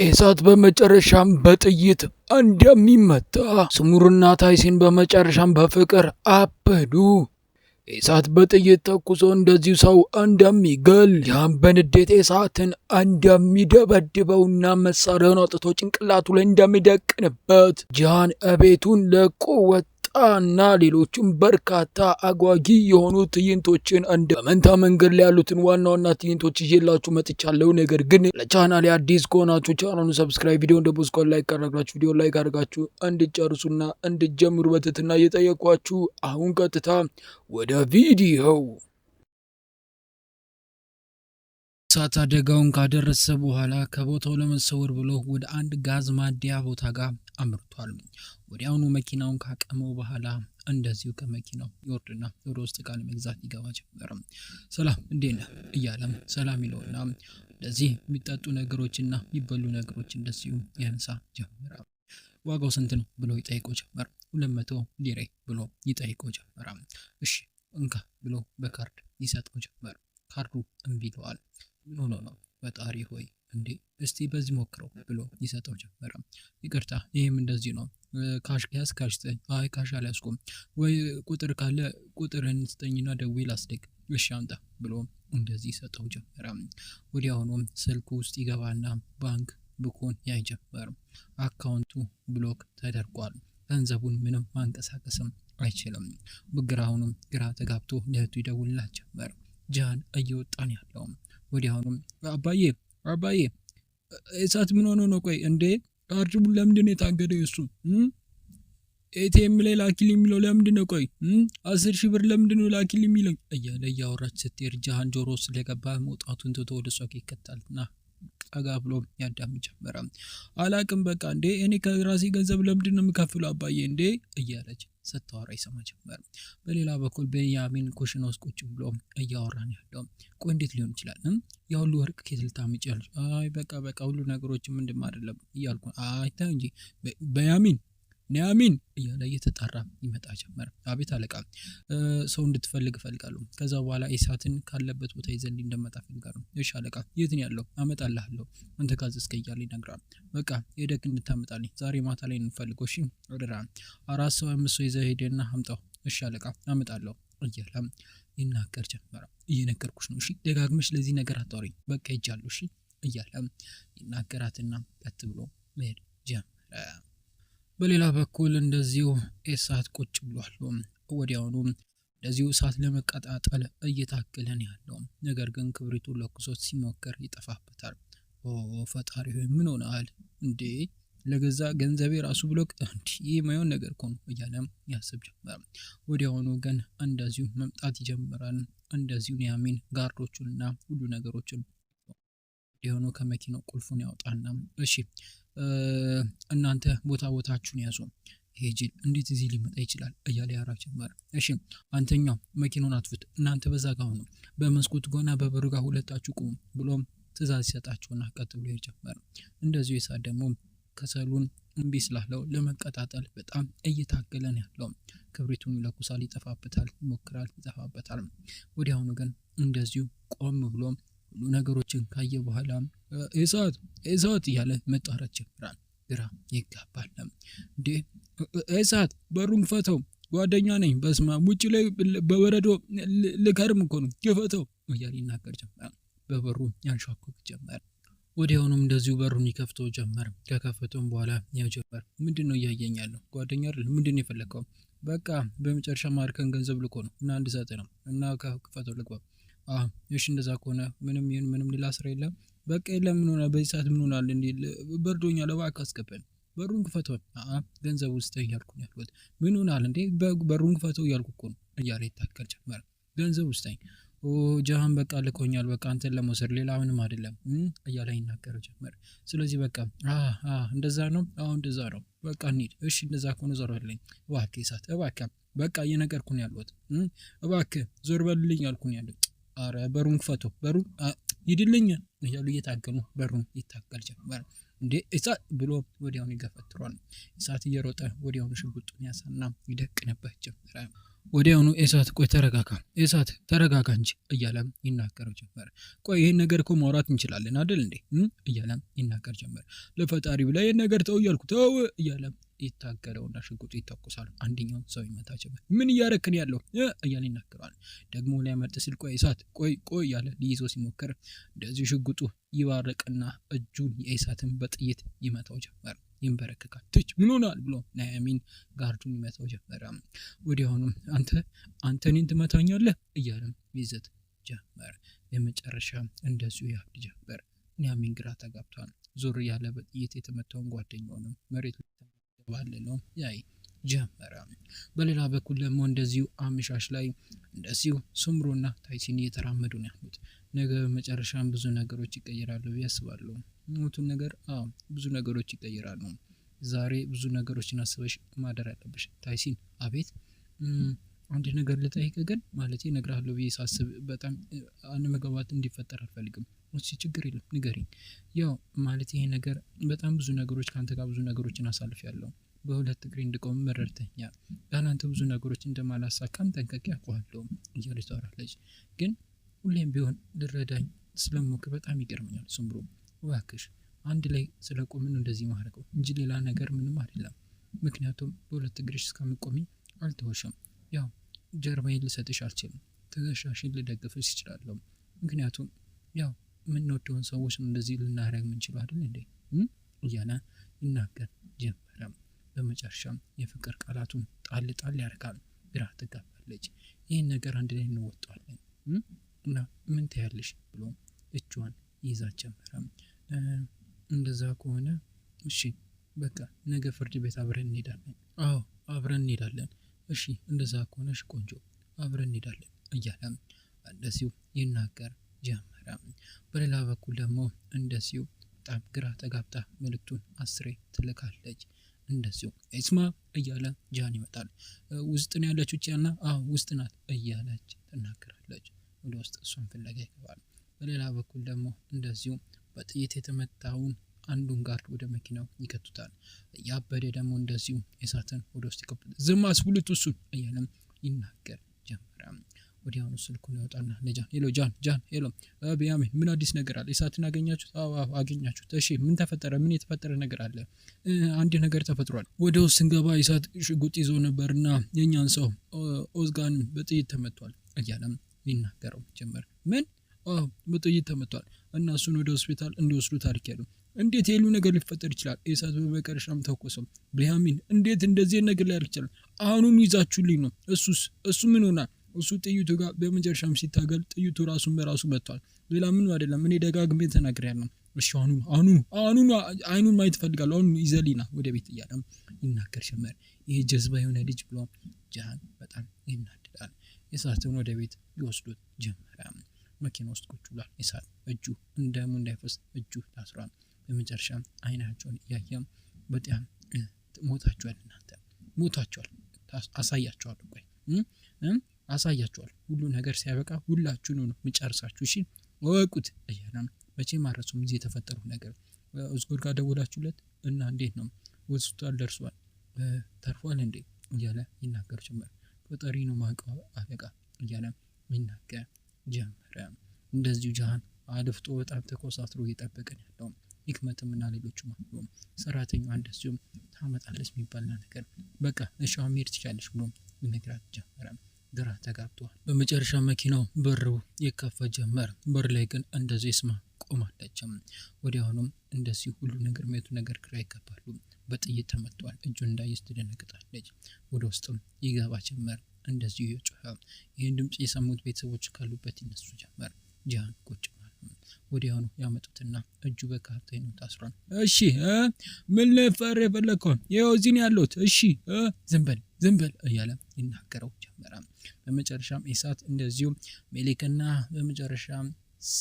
ኢሳት በመጨረሻም በጥይት እንደሚመታ ስሙርና ታይሲን በመጨረሻም በፍቅር አበዱ። ኢሳት በጥይት ተኩሶ እንደዚሁ ሰው እንደሚገል ያም በንዴት ኢሳትን እንደሚደበድበውና መሳሪያውን አውጥቶ ጭንቅላቱ ላይ እንደሚደቅንበት ጃን እቤቱን ለቆ ወጣና ሌሎችም በርካታ አጓጊ የሆኑ ትዕይንቶችን እንደ መንታ መንገድ ላይ ያሉትን ዋና ዋና ትዕይንቶች ይዤላችሁ መጥቻለሁ። ነገር ግን ለቻናሌ አዲስ ከሆናችሁ ቻናሉን ሰብስክራይብ፣ ቪዲዮ እንደቦስኮ ላይክ ካደረጋችሁ ቪዲዮ ላይክ አድርጋችሁ እንድጨርሱና እንድጀምሩ በትህትና እየጠየኳችሁ አሁን ቀጥታ ወደ ቪዲዮው። እሳት አደጋውን ካደረሰ በኋላ ከቦታው ለመሰወር ብሎ ወደ አንድ ጋዝ ማደያ ቦታ ጋር አምርቷል። ወዲያውኑ መኪናውን ካቀመው በኋላ እንደዚሁ ከመኪናው ይወርድና ወደ ውስጥ ዕቃ ለመግዛት ይገባ ጀመረ። ሰላም እንዴት ነህ እያለም ሰላም ይለውና እንደዚህ የሚጠጡ ነገሮችና የሚበሉ ነገሮች እንደዚሁ ያነሳ ጀመረ። ዋጋው ስንት ነው ብሎ ይጠይቀው ጀመረ። 200 ሊሬ ብሎ ይጠይቀው ጀመረ። እሺ እንካ ብሎ በካርድ ይሰጠው ጀመረ። ካርዱ እምቢ ይለዋል። ምን ሆኖ ነው ፈጣሪ ሆይ እንዴ እስቲ በዚህ ሞክረው ብሎ ይሰጠው ጀመረ። ይቅርታ ይሄም እንደዚህ ነው፣ ካሽ ያዝ ካሽ ስጠኝ። አይ ካሽ አልያዝኩም፣ ወይ ቁጥር ካለ ቁጥርን ስጠኝና ደውዬ ላስደግ። እሺ አምጣ ብሎ እንደዚህ ይሰጠው ጀመረ። ወዲያውኑ ስልኩ ውስጥ ይገባና ባንክ ቡኩን ያይ ጀመረ። አካውንቱ ብሎክ ተደርጓል። ገንዘቡን ምንም ማንቀሳቀስም አይችልም። በግራውንም ግራ ተጋብቶ ለእህቱ ይደውልላት ጀመረ። ጃን እየወጣን ያለው ወዲያውኑም አባዬ ኢሳት ምን ሆኖ ነው? ቆይ እንዴ ካርዱ ለምንድን ነው የታገደው? እሱ ኤቲኤም ላይ ላኪል የሚለው ለምንድን ነው? ቆይ 10,000 ብር ለምንድን ነው ላኪል የሚለው እያለ እያወራች ስትሄድ ጃን ጆሮ ስለገባ መውጣቱን ትቶ ወደ እሷ ይከታልና ጠጋ ብሎ ያዳም ጀመረ። አላቅም በቃ እንዴ እኔ ከራሴ ገንዘብ ለምንድን ነው የምከፍለው አባዬ እንዴ እያለች ስታወራ ይሰማ ጀመረ። በሌላ በኩል ቤንያሚን ኩሽና ውስጥ ቁጭ ብሎ እያወራን ያለው ቆይ እንዴት ሊሆን ይችላል? ያ ሁሉ ወርቅ ከየት ልታመጪ ያለሽ? አይ በቃ ሁሉ ነገሮች ምንድን አይደለም እያልኩ አይ ተው እንጂ ኒያሚን እያለ እየተጣራ ይመጣ ጀመረ። አቤት አለቃ፣ ሰው እንድትፈልግ እፈልጋለሁ። ከዛ በኋላ ኢሳትን ካለበት ቦታ ይዘን እንደመጣ እፈልጋለሁ። እሺ አለቃ፣ የት ነው ያለው? አመጣልሃለሁ አንተ ካዘዝከ እያለ ይነግራል። በቃ ሄደክ እንድታመጣልኝ ዛሬ ማታ ላይ እንፈልገው። እሺ አደራ፣ 4 ሰው 5 ሰው ይዘህ ሄደና አምጣው። እሺ አለቃ አመጣለሁ እያለ ይናገር ጀመረ። እየነገርኩሽ ነው፣ እሺ ደጋግመሽ ለዚህ ነገር አታውሪኝ። በቃ ሄጃለሁ እሺ እያለ ይናገራትና ቀጥ ብሎ መሄድ ጀመረ። በሌላ በኩል እንደዚሁ ኢሳት ቁጭ ብሏል። ወዲያውኑ እንደዚሁ እሳት ለመቀጣጠል እየታገለን ያለው ነገር ግን ክብሪቱን ለኩሶት ሲሞክር ይጠፋበታል። ፈጣሪ ሆይ ምን ሆነሃል እንዴ? ለገዛ ገንዘቤ ራሱ ብሎክ እንዴ የማይሆን ነገር እኮ ነው እያለ ያስብ ጀመረ። ወዲያውኑ ግን እንደዚሁ መምጣት ይጀምራል። እንደዚሁ ኒያሚን ጋርዶቹንና ሁሉ ነገሮችን ወዲያውኑ ከመኪናው ቁልፉን ያወጣና እሺ እናንተ ቦታችሁን ያዙ፣ ይሄ ጅል እንዴት እዚህ ሊመጣ ይችላል እያለ ያወራ ጀመረ። እሺ አንተኛው መኪናውን አጥፉት፣ እናንተ በዛ ጋር ሆኑ፣ በመስኮት ጎና በበሩ ጋር ሁለታችሁ ቁሙ ብሎም ትእዛዝ ይሰጣቸውና ቀጥ ብሎ ይጀምራል። እንደዚሁ ኢሳት ደግሞ ከሰሉን እምቢ ስላለው ለመቀጣጠል በጣም እየታገለን ያለው ክብሪቱን ይለኩሳል፣ ይጠፋበታል፣ ይሞክራል፣ ይጠፋበታል። ወዲያውኑ ግን እንደዚሁ ቆም ብሎ ሁሉ ነገሮችን ካየ በኋላ ኢሳት እያለ መጣራት ጀምራል። ግራ ይጋባል። እንዴ ኢሳት በሩን ክፈተው፣ ጓደኛ ነኝ፣ በስማ ውጭ ላይ በበረዶ ልከርም እኮ ነው ክፈተው እያለ ይናገር ጀመረ። በበሩ ያንኳኳ ጀመረ። ወዲያውኑም እንደዚሁ በሩን ይከፍተው ጀመረ። ከከፈተውም በኋላ ያው ጀመረ። ምንድነው እያየኛለሁ? ጓደኛ አይደል? ምንድነው የፈለከው? በቃ በመጨረሻ ማርከን ገንዘብ ልኮ ነው እና አንድ ሰዓት ነው እና ከከፈተው ልግባ። እሺ እንደዛ ከሆነ ምንም ሌላ ስራ የለም። በቃ የለም። ምን ሆነ በዚህ ሰዓት ምን ሆናል እንዴ? በርዶኛል፣ እባክህ አስገባኝ። በሩን ክፈተው። ገንዘብ ውስጥ እያልኩ ነው ያልኩት። ምን ሆናል እንዴ? በሩን ክፈተው እያልኩ እኮ ነው እያለ ይታከል ጀመረ። ገንዘብ ውስጥ ጃሃን በቃ ልኮኛል፣ በቃ አንተን ለመውሰድ ሌላ ምንም አይደለም እያለ ይናገር ጀመረ። ስለዚህ በቃ እንደዛ ነው፣ እንደዛ ነው፣ በቃ እንሂድ። እሺ እንደዛ ከሆነ ዞር በልልኝ እባክህ ኢሳት፣ እባክህ በቃ እየነገርኩ ነው ያለሁት፣ እባክህ ዞር በልልኝ አልኩኝ ያለው። አረ በሩን ክፈቱ፣ በሩን ይድልኝ እያሉ እየታገሉ በሩን ይታገል ጀመር። እንዴ እሳት ብሎ ወዲያውኑ ይገፈትሯል። እሳት እየሮጠ ወዲያውኑ ሽጉጡን ያሳና ይደቅንበት ጀመረ። ወዲያውኑ እሳት ቆይ ተረጋጋ፣ እሳት ተረጋጋ እንጂ እያለ ይናገረው ጀመር። ቆይ ይሄን ነገር እኮ ማውራት እንችላለን አይደል እንዴ እያለ ይናገር ጀመር። ለፈጣሪ ብላ ይሄን ነገር ተው እያልኩ ተው እያለ ይታገለውና ሽጉጡ ይተኩሳል። አንደኛው ሰው ይመታ ጀመር። ምን እያረክን ያለው እያለ ይናገራል። ደግሞ ሊያመልጥ ሲል ቆይ እሳት ቆይ እያለ ሊይዞ ሲሞክር እንደዚህ ሽጉጡ ይባረቅና እጁን የእሳትን በጥይት ይመታው ጀመር። ይንበረከካል። ትች ምን ሆናል ብሎ ኑሐሚን ጋርዱን ይመታው ጀመረ። ወዲያውኑም አንተ እኔን ትመታኛለህ እያለ ይዘት ጀመር። የመጨረሻ እንደዚሁ ያብድ ጀመር። ኑሐሚን ግራ ተጋብቷል። ዞር ያለ በጥይት የተመታውን ጓደኛውንም መሬት ባለለው ያይ ጀመረ። በሌላ በኩል ደግሞ እንደዚሁ አመሻሽ ላይ እንደዚሁ ሱምሩና ታይሲን እየተራመዱ ነው ያሉት። ነገ በመጨረሻም ብዙ ነገሮች ይቀየራሉ ብዬ አስባለሁ። ሞቱን ነገር ብዙ ነገሮች ይቀየራሉ። ዛሬ ብዙ ነገሮችን አስበሽ ማደር አለብሽ ታይሲን። አቤት። አንድ ነገር ልጠይቅ ግን ማለቴ እነግርሃለሁ ብዬ ሳስብ በጣም አለመግባባት እንዲፈጠር አልፈልግም። እሺ ችግር የለም ንገሪኝ። ያው ማለት ይሄ ነገር በጣም ብዙ ነገሮች ካንተ ጋር ብዙ ነገሮችን አሳልፌያለሁ። በሁለት እግሬ እንድቆም ረድተኛል። ያላንተ ብዙ ነገሮች እንደማላሳካም ጠንቅቄ አውቃለሁ እያለች ታወራለች። ግን ሁሌም ቢሆን ልረዳኝ ስለሞክር በጣም ይገርመኛል ሱምሩ። እባክሽ አንድ ላይ ስለቆምን እንደዚህ ማድረገው እንጂ ሌላ ነገር ምንም አይደለም። ምክንያቱም በሁለት እግርሽ እስከምቆሚ አልተወሽም። ያው ጀርባዬን ልሰጥሽ አልችልም፣ ትከሻሽን ልደግፍሽ እችላለሁ። ምክንያቱም ያው የምንወደውን ሰዎች እንደዚህ ልናደርግ የምንችለው አይደል እንዴ እያለ ይናገር ጀመረ። በመጨረሻም የፍቅር ቃላቱን ጣል ያደርጋል። ግራ ትጋባለች። ይህን ነገር አንድ ላይ እንወጣዋለን እና ምን ትያለሽ ብሎ እጇን ይዛ ጀመረ። እንደዛ ከሆነ እሺ በቃ ነገ ፍርድ ቤት አብረን እንሄዳለን። አዎ አብረን እንሄዳለን። እሺ እንደዛ ከሆነ እሺ ቆንጆ አብረን እንሄዳለን እያለ እንደዚሁ ይናገር ጀመረ። በሌላ በኩል ደግሞ እንደዚሁ በጣም ግራ ተጋብታ መልእክቱን 10 ትልካለች። እንደዚሁ እስማ እያለ ጃን ይመጣል። ውስጥ ነው ያለችው ቻና? አዎ ውስጥ ናት እያለች ትናገራለች። ወደ ውስጥ እሷን ፍለጋ ይገባል። በሌላ በኩል ደግሞ እንደዚሁ በጥይት የተመታውን አንዱን ጋርድ ወደ መኪናው ይከቱታል። ያበደ ደግሞ እንደዚሁ እሳትን ወደ ውስጥ ይከቱታል። ዝም አስብሉት እሱን እያለም ይናገር ጀመረ። ወዲያውኑ ስልኩን ያወጣና ለጃን ሄሎ ጃን ሄሎ ቢያሚን ምን አዲስ ነገር አለ? እሳትን አገኛችሁት? አዎ አገኛችሁት። እሺ ምን ተፈጠረ? ምን የተፈጠረ ነገር አለ? አንድ ነገር ተፈጥሯል። ወደ ውስጥ ስንገባ እሳት ሽጉጥ ይዞ ነበርና የኛን ሰው ኦዝጋን በጥይት ተመቷል እያለም ይናገረው ጀመር። ምን? አዎ በጥይት ተመቷል እና እሱን ወደ ሆስፒታል እንዲወስዱ ታሪክ ያሉ። እንዴት የሉ ነገር ሊፈጠር ይችላል? እሳት በመጨረሻም ተኮሰው። ቢያሚን እንዴት እንደዚህ ነገር ላይ ያርቻል? አሁኑን ይዛችሁልኝ ነው። እሱ ምን ሆና? እሱ ጥይቱ ጋር በመጨረሻም ሲታገል ጥይቱ ራሱን በራሱ መጥቷል። ሌላ ምን አይደለም። እኔ ደጋግሜ ተናግሬያለሁ። እሺ አሁኑን አይኑን ማየት ፈልጋለሁ። አሁን ይዘሊና ወደ ቤት እያለም ይናገር ጀመር። ይሄ ጀዝባ የሆነ ልጅ ብሎ ጃን በጣም ይናደዳል። እሳትን ወደ ቤት ይወስዱት ጀመረ። መኪና ውስጥ ቁጭ ብሏል። እሳት እጁ እንደሙ እንዳይፈስ እጁ ታስሯል። በመጨረሻም አይናቸውን እያየም በጣም ሞታችኋል፣ እናንተ ሞታችኋል፣ አሳያችኋለሁ፣ ቆይ አሳያችኋል። ሁሉ ነገር ሲያበቃ ሁላችሁን ነው መጨረሳችሁ። እሺ ወቁት እያለም መቼም አረሱም እዚህ የተፈጠረው ነገር። ኦዝጎድ ጋር ደወላችሁለት እና እንዴት ነው? ሆስፒታል ደርሷል፣ ተርፏል እንዴ እያለ ይናገር ጀመር። ፈጣሪ ነው ማውቀው አለቃ እያለ ይናገር ጀመረ። እንደዚሁ ጃሃን አድፍጦ በጣም ተኮሳትሮ እየጠበቀን ያለው ህክመትም እና ሌሎችም አሉ። ሰራተኛዋ እንደዚሁም ታመጣለች የሚባል ነገር። በቃ እሺ አሁን መሄድ ትችላለች ብሎ ይነግራት ጀመረ። ግራ ተጋብቷል። በመጨረሻ መኪናው በሩ ይከፈት ጀመር። በር ላይ ግን እንደዚህ ስማ ቆማለች። ወዲያውኑም እንደዚህ ሁሉ ነገር መቱ ነገር ግራ ይገባሉ። በጥይት ተመቷል። እጁን እንዳይስ ትደነግጣለች። ወደ ውስጥም ይገባ ጀመር። እንደዚሁ ይጮህ። ይህን ድምጽ የሰሙት ቤተሰቦች ካሉበት ይነሱ ጀመር። ጃን ቁጭ ማለት ወዲያውኑ ያመጡትና እጁ በካርታይኑ ታስሯል። እሺ ምን ለፈር የፈለከው? ይኸው እዚህ ነው ያለሁት። እሺ ዝም በል እያለ ይናገረው ጀመረ። በመጨረሻም እሳት እንደዚሁ ሜሊክና በመጨረሻም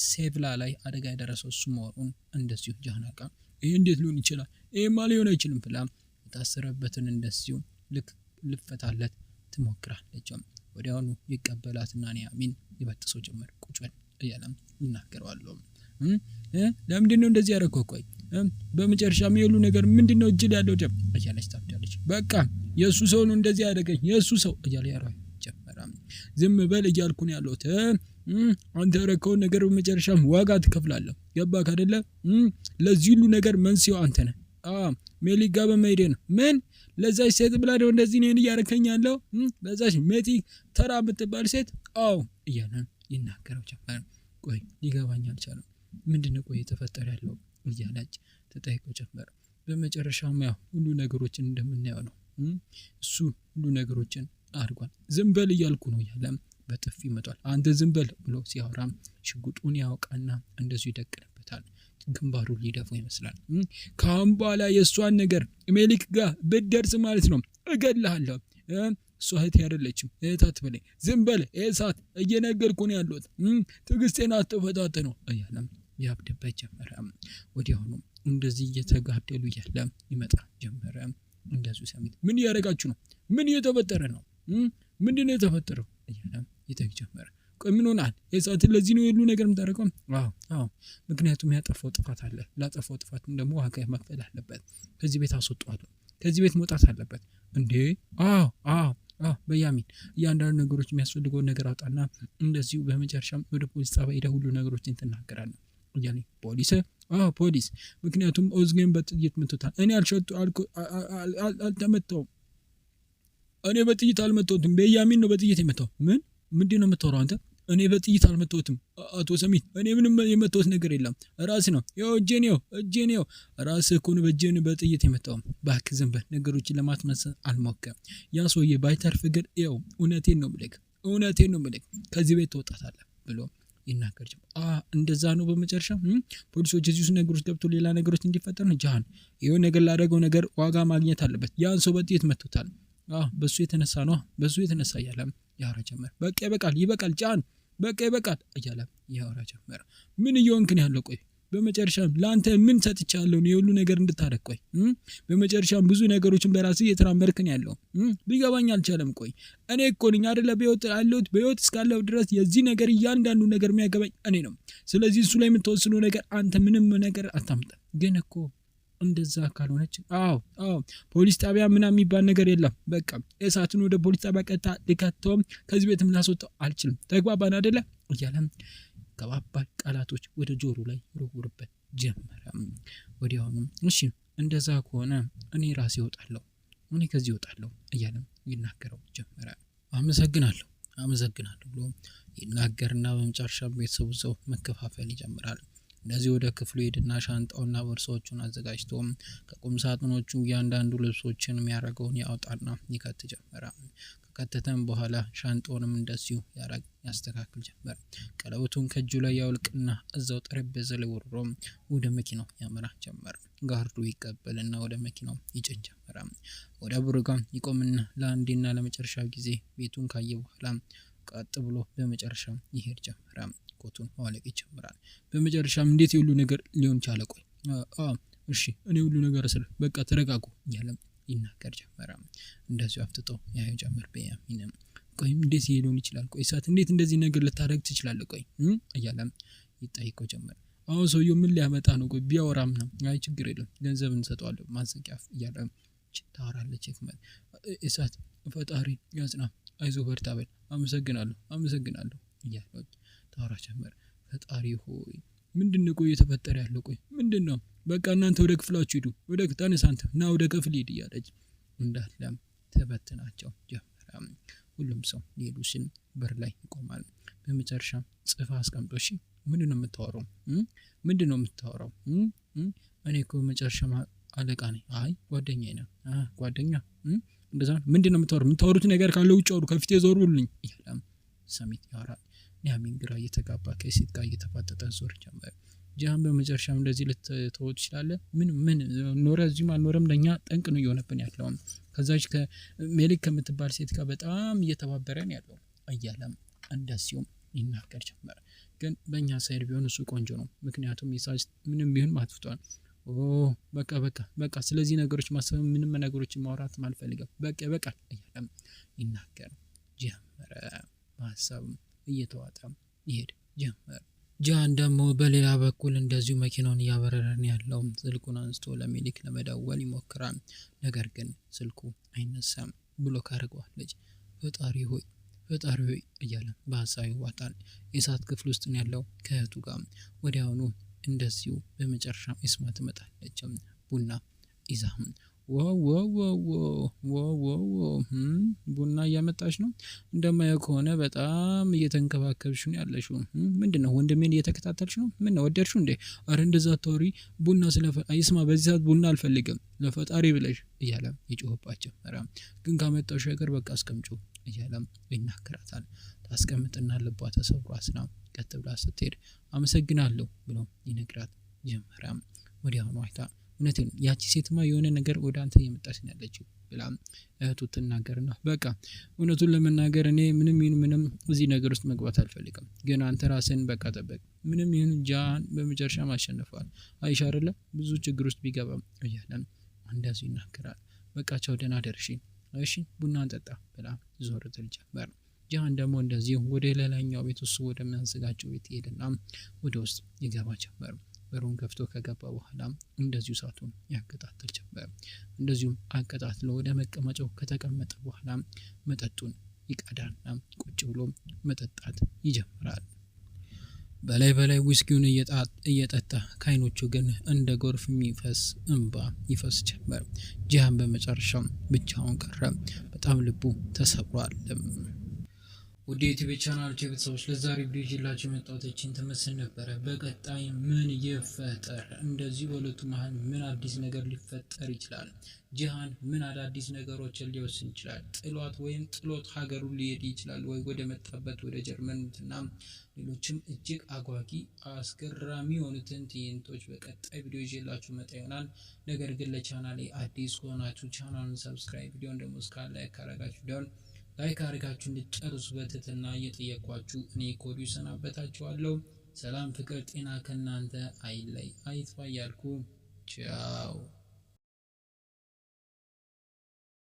ሴቭላ ላይ አደጋ ያደረሰው እሱ መሆኑን እንደዚሁ ጃናቃ ይሄ እንዴት ሊሆን ይችላል? ይሄማ ሊሆን አይችልም ብላ የታሰረበትን እንደዚሁ ልፈታለት ትሞክራለች። ወዲያውኑ ይቀበላትና ኑሐሚን ይበጥሰው ጀመር። ቁጭ በል እያለም ይናገረዋል። ለምንድን ነው እንደዚህ ያደረገው? ቆይ በመጨረሻም የሁሉ ነገር ምንድነው እጅ ላይ ያለው ደም እያለች ታብዳለች። በቃ የእሱ ሰው ነው እንደዚህ ያደረገኝ የእሱ ሰው እያለ ያራው ጀመረ። ዝም በል እያልኩ ነው ያለሁት። አንተ ያደረከውን ነገር በመጨረሻም ዋጋ ትከፍላለህ። ገባህ አይደለ? ለዚህ ሁሉ ነገር መንስኤው አንተ ነህ። ሜሊክ ጋር በመሄድ ነው። ምን ለዛች ሴት ብላ ነው እንደዚህ ነው እያደረከኝ ያለው? ለዛች ሜቲ ተራ የምትባል ሴት? አዎ እያለ ይናገረው ጀመረ። ቆይ ሊገባኝ አልቻለም። ምንድነው ቆይ የተፈጠረ ያለው እያለች ተጠይቀው ጀመረ። በመጨረሻም ያው ሁሉ ነገሮችን እንደምናየው ነው። እሱ ሁሉ ነገሮችን አድርጓል። ዝም በል እያልኩ ነው እያለ በጥፊ መቷል። አንተ ዝም በል ብሎ ሲያወራም ሽጉጡን ያወቃና እንደዚሁ ይደቅንበታል። ግንባሩ ሊደፉ ይመስላል። ካሁን በኋላ የእሷን ነገር ሜሊክ ጋር ብትደርስ ማለት ነው እገልሃለሁ። እሷ እህቴ አይደለችም፣ እህት አትበለኝ። ዝም በል እሳት እየነገርኩ ነው ያለሁት። ትዕግስቴን አትፈታተነው እያለም ያብድበት ጀመረ። ወዲያውኑ እንደዚህ እየተጋደሉ እያለ ይመጣ ጀመረ። እንደዚሁ ሰሚት ምን እያደረጋችሁ ነው? ምን እየተፈጠረ ነው? ምንድነው የተፈጠረው እያለም ይጠይቅ ጀመረ። ቆይ ምን ሆናል? እሳት ለዚህ ነው ሁሉ ነገር የምታደርገው? አዎ ምክንያቱም ያጠፋው ጥፋት አለ። ላጠፋው ጥፋትም ደግሞ ዋጋ መክፈል አለበት። ከዚህ ቤት አስወጣዋለሁ። ከዚህ ቤት መውጣት አለበት። እንዴ? አዎ በያሚን እያንዳንዱ ነገሮች የሚያስፈልገውን ነገር አውጣና እንደዚሁ በመጨረሻም ወደ ፖሊስ ጣቢያ ሄደህ ሁሉ ነገሮችን ትናገራለህ እያለ ፖሊስ ምክንያቱም ኦዝጌን በጥይት መቶታል። እኔ አልተመታውም። እኔ በጥይት አልመታሁትም። በያሚን ነው በጥይት የመታው። ምንድን ነው የምታወራው አንተ? እኔ በጥይት አልመታሁትም አቶ ሰሚት። እኔ ምንም የመታሁት ነገር የለም። ራስህ ነው እጄን ነው ራስህ እኮ ነው በእጄን በጥይት የመታው። እባክህ ዝም በል። ነገሮችን ለማስመሰል አልሞክርም። ያ ሰውዬ ባይተርፍ ግን ይኸው እውነቴን ነው የምልህ ከዚህ ቤት ትወጣታለህ ብሎ ይናገር ጀመረ። እንደዛ ነው። በመጨረሻ ፖሊሶች እዚህ ውስጥ ነገሮች ገብቶ ሌላ ነገሮች እንዲፈጠር ነው። ጃሃን ይሄው ነገር ላደረገው ነገር ዋጋ ማግኘት አለበት። ያን ሰው በጥይት መቶታል። በሱ የተነሳ እያለ ያወራ ጀመረ። በቃ ይበቃል ጃሃን፣ በቃ ይበቃል እያለ ያወራ ጀመረ። ምን እየሆንክ ነው ያለው? ቆይ በመጨረሻም ለአንተ ምን ሰጥቻለሁ ነው የሁሉ ነገር እንድታደርግ? ቆይ በመጨረሻም ብዙ ነገሮችን በራስህ እየተራመድክ ነው ያለው። ሊገባኝ አልቻለም። ቆይ እኔ እኮ ነኝ አይደለ በህይወት እስካለሁ ድረስ የዚህ ነገር እያንዳንዱ ነገር የሚያገባኝ እኔ ነው። ስለዚህ እሱ ላይ የምትወስነው ነገር አንተ ምንም ነገር አታምጣ። ግን እኮ እንደዛ ካልሆነች ፖሊስ ጣቢያ ምናምን የሚባል ነገር የለም። በቃ እሳትን ወደ ፖሊስ ጣቢያ ቀጥታ ልከተውም ከዚህ ቤትም ላስወጣው አልችልም። ተግባባን አይደለ እያለም ከባባድ ቃላቶች ወደ ጆሮ ላይ ይወረውርበት ጀመረ። ወዲያውኑ እሺ እንደዛ ከሆነ እኔ ራሴ እወጣለሁ፣ እኔ ከዚህ እወጣለሁ እያለም ይናገረው ጀመረ። አመሰግናለሁ ብሎ ይናገርና በመጨረሻ ቤተሰቡ ሰው መከፋፈል ይጀምራል። እንደዚህ ወደ ክፍሉ ሄድና ሻንጣውና ቦርሳዎቹን አዘጋጅቶ ከቁም ሳጥኖቹ እያንዳንዱ ልብሶችን የሚያደርገውን ያወጣና ይከት ጀመረ። ከከተተም በኋላ ሻንጣውንም እንደዚሁ ያስተካክል ጀመረ። ቀለበቱን ከእጁ ላይ ያውልቅና እዛው ጠረጴዛ ላይ ወርሮ ወደ መኪናው ያመራ ጀመረ። ጋርዱ ይቀበልና ወደ መኪናው ይጭን ጀመረ። ወደ ብሩጋም ይቆምና ለአንዴና ለመጨረሻ ጊዜ ቤቱን ካየ በኋላ ቀጥ ብሎ በመጨረሻ ይሄድ ጀመረ። ኮቱን ማውለቅ ይጀምራል። በመጨረሻም እንዴት የሁሉ ነገር ሊሆን ቻለ? ቆይ እሺ እኔ ሁሉ ነገር ስለ በቃ ተረጋጉ እያለም ይናገር ጀመረ። እንደዚሁ አፍጥጦ ያየው ጀመር በያሚንም። ቆይ እንዴት ሊሆን ይችላል? ቆይ እሳት እንዴት እንደዚህ ነገር ልታደርግ ትችላለህ? ቆይ እያለም ይጠይቀው ጀመረ። አሁን ሰውየው ምን ሊያመጣ ነው? ቆይ ቢያወራም ነው። አይ ችግር የለም ገንዘብ እንሰጠዋለን ማዘቂያፍ እያለም ታወራለች። ህክመት እሳት ፈጣሪ ያጽና፣ አይዞህ በርታ በል፣ አመሰግናለሁ እያለው ታወራ ጀመረ። ፈጣሪ ሆይ ምንድነው ቆይ የተፈጠረ ያለው? ቆይ ምንድነው? በቃ እናንተ ወደ ክፍላችሁ ሂዱ፣ ወደ ክታነስ አንተ ና ወደ ክፍል ሂድ እያለች እንዳለም ተበትናቸው ጀመረ። ሁሉም ሰው ሊሄዱ ሲል በር ላይ ይቆማል። በመጨረሻ ጽፋ አስቀምጦ እሺ ምንድነው የምታወራው? እኔ እኮ መጨረሻ አለቃ ነኝ። አይ ጓደኛዬ ነው። ጓደኛ እንደዛ ምንድነው የምታወሩት ነገር ካለ ውጭ አውሩ፣ ከፊቴ ዞሩልኝ እያለም ሰሚት ያወራል። ኑሐሚን ግራ እየተጋባ ከሴት ጋር እየተፋጠጠ ዞር ጀመረ። ጃሃን በመጨረሻም እንደዚህ ልትተወው ትችላለህ? ምን ኖረ እዚህም አልኖረም ለኛ ጠንቅ ነው እየሆነብን ያለው። ከዛች ከሜሊክ ከምትባል ሴት ጋር በጣም እየተባበረን ያለው እያለም እንደዚሁም ይናገር ጀመረ። ግን በእኛ ሳይድ ቢሆን እሱ ቆንጆ ነው፣ ምክንያቱም ይሳጅ ምንም ቢሆን ማጥፍቷል። በቃ ስለዚህ ነገሮች ማሰብ ምንም ነገሮችን ማውራት አልፈልግም፣ በቃ እያለም ይናገር ጀመረ። በሀሳብም እየተዋጠ ይሄድ ጀመረ። ጃን ደግሞ በሌላ በኩል እንደዚሁ መኪናውን እያበረረን ያለው ስልኩን አንስቶ ለሜሊክ ለመደወል ይሞክራል። ነገር ግን ስልኩ አይነሳም። ብሎክ አድርገዋለች። ፈጣሪ ሆይ እያለ በሀሳብ ይዋጣል። የእሳት ክፍል ውስጥ ነው ያለው ከእህቱ ጋር። ወዲያውኑ እንደዚሁ በመጨረሻ ኢስማ ትመጣለች። ቡና ይዛ ቡና እያመጣች ነው። እንደማየው ከሆነ በጣም እየተንከባከብሽ ነው ያለሽው። ምንድነው ወንድሜን እየተከታተልሽ ነው? ምን ነው ወደድሽው እንዴ? አረ እንደዛ አታውሪ። ቡና ይስማ በዚህ ሰዓት ቡና አልፈልግም ለፈጣሪ ብለሽ እያለ ይጮህባት ጀመረ። ግን ካመጣሽ ነገር በቃ አስቀምጪው እያለም ይናገራታል። ታስቀምጥና ልቧ ተሰብሮ አስና ቀጥ ብላ ስትሄድ አመሰግናለሁ ብሎ ይነግራት ጀመረ። ወዲያውኑ አይታ እውነቴን ያቺ ሴትማ የሆነ ነገር ወደ አንተ እየመጣች ነው ያለችው ብላ እህቱ ትናገርና በቃ እውነቱን ለመናገር እኔ ምንም እዚህ ነገር ውስጥ መግባት አልፈልግም። ግን አንተ ራስን በቃ ጠበቅ። ምንም ይሁን ጃን በመጨረሻ ማሸነፋል። አይሻ አይደለ ብዙ ችግር ውስጥ ቢገባም እያለን እንደዚህ ይናገራል። በቃ ቻው ደህና ደርሺ እሺ ቡና እንጠጣ ብላ ዞር ትል ጀመር። ጃን ደግሞ እንደዚህ ወደ ሌላኛው ቤት ውስጥ ወደሚያዘጋጀው ቤት ይሄድና ወደ ውስጥ ይገባ ጀመር። በሩን ከፍቶ ከገባ በኋላ እንደዚሁ እሳቱን ያቀጣጥል ጀመር። እንደዚሁም አቀጣጥሎ ወደ መቀመጫው ከተቀመጠ በኋላ መጠጡን ይቀዳና ቁጭ ብሎ መጠጣት ይጀምራል። በላይ ዊስኪውን እየጠጣ ከአይኖቹ ግን እንደ ጎርፍ የሚፈስ እንባ ይፈስ ጀመር። ጂሃን በመጨረሻው ብቻውን ቀረ። በጣም ልቡ ተሰብሯል። ወደ ዩቲዩብ ቻናል ቤተሰቦች ለዛሬ ቪዲዮ ይዤላችሁ የመጣሁት እቺን ትመስል ነበረ። በቀጣይ ምን ይፈጠር፣ እንደዚህ በሁለቱ መሀል ምን አዲስ ነገር ሊፈጠር ይችላል፣ ጂሃን ምን አዳዲስ ነገሮችን ሊወስን ይችላል፣ ጥሎት ሀገሩን ሊሄድ ይችላል ወይ ወደ መጣበት ወደ ጀርመንና ሌሎችም እጅግ አጓጊ አስገራሚ የሆኑትን ትዕይንቶች በቀጣይ ቪዲዮ ይዤላችሁ መጣ ይሆናል። ነገር ግን ለቻናሌ አዲስ ከሆናችሁ ቻናሉን ሰብስክራይብ፣ ቪዲዮን ደግሞ እስካለ ያካረጋችሁ ቪዲዮን ላይክ አድርጋችሁ እንድትጨርሱ በትህትና እየጠየኳችሁ እኔ ኮዲው ሰናበታችኋለሁ። ሰላም፣ ፍቅር፣ ጤና ከእናንተ አይለይ አይጥፋ እያልኩ ቻው።